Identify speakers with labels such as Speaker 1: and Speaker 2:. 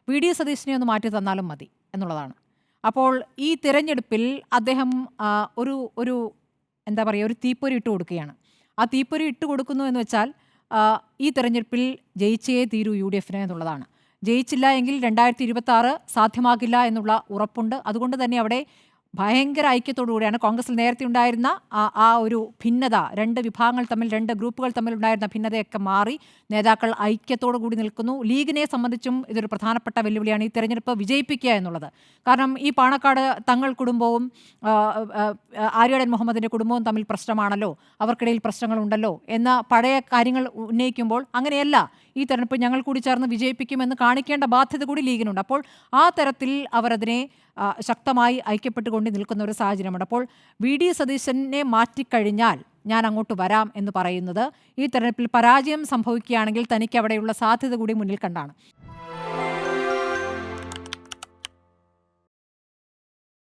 Speaker 1: V D സതീശനെ ഒന്ന് മാറ്റി തന്നാലും മതി എന്നുള്ളതാണ്. അപ്പോൾ ഈ തിരഞ്ഞെടുപ്പിൽ അദ്ദേഹം ഒരു ഒരു എന്താ പറയുക, ഒരു തീപ്പൊരി ഇട്ട് കൊടുക്കുകയാണ്. ആ തീപ്പൊരി ഇട്ട് കൊടുക്കുന്നു എന്ന് വെച്ചാൽ ഈ തെരഞ്ഞെടുപ്പിൽ ജയിച്ചേ തീരൂ യു ഡി എഫിന് എന്നുള്ളതാണ്. ജയിച്ചില്ല എങ്കിൽ 2026 സാധ്യമാകില്ല എന്നുള്ള ഉറപ്പുണ്ട്. അതുകൊണ്ട് തന്നെ അവിടെ ഭയങ്കര ഐക്യത്തോടുകൂടിയാണ് കോൺഗ്രസിൽ നേരത്തെ ഉണ്ടായിരുന്ന ആ ഒരു ഭിന്നത, രണ്ട് വിഭാഗങ്ങൾ തമ്മിൽ, രണ്ട് ഗ്രൂപ്പുകൾ തമ്മിൽ ഉണ്ടായിരുന്ന ഭിന്നതയൊക്കെ മാറി നേതാക്കൾ ഐക്യത്തോടു കൂടി നിൽക്കുന്നു. ലീഗിനെ സംബന്ധിച്ചും ഇതൊരു പ്രധാനപ്പെട്ട വെല്ലുവിളിയാണ്, ഈ തെരഞ്ഞെടുപ്പ് വിജയിപ്പിക്കുക എന്നുള്ളത്. കാരണം ഈ പാണക്കാട് തങ്ങൾ കുടുംബവും ആര്യാടൻ മുഹമ്മദിൻ്റെ കുടുംബവും തമ്മിൽ പ്രശ്നമാണല്ലോ, അവർക്കിടയിൽ പ്രശ്നങ്ങളുണ്ടല്ലോ എന്ന പഴയ കാര്യങ്ങൾ ഉന്നയിക്കുമ്പോൾ അങ്ങനെയല്ല, ഈ തെരഞ്ഞെടുപ്പ് ഞങ്ങൾ കൂടി ചേർന്ന് വിജയിപ്പിക്കുമെന്ന് കാണിക്കേണ്ട ബാധ്യത കൂടി ലീഗിനുണ്ട്. അപ്പോൾ ആ തരത്തിൽ അവരതിനെ ശക്തമായി ഐക്യപ്പെട്ടുകൊണ്ട് നിൽക്കുന്ന ഒരു സാഹചര്യമുണ്ട്. അപ്പോൾ വി ഡി സതീശനെ മാറ്റിക്കഴിഞ്ഞാൽ ഞാൻ അങ്ങോട്ട് വരാം എന്ന് പറയുന്നത് ഈ തെരഞ്ഞെടുപ്പിൽ പരാജയം സംഭവിക്കുകയാണെങ്കിൽ തനിക്ക് അവിടെയുള്ള സാധ്യത കൂടി മുന്നിൽ കണ്ടാണ്.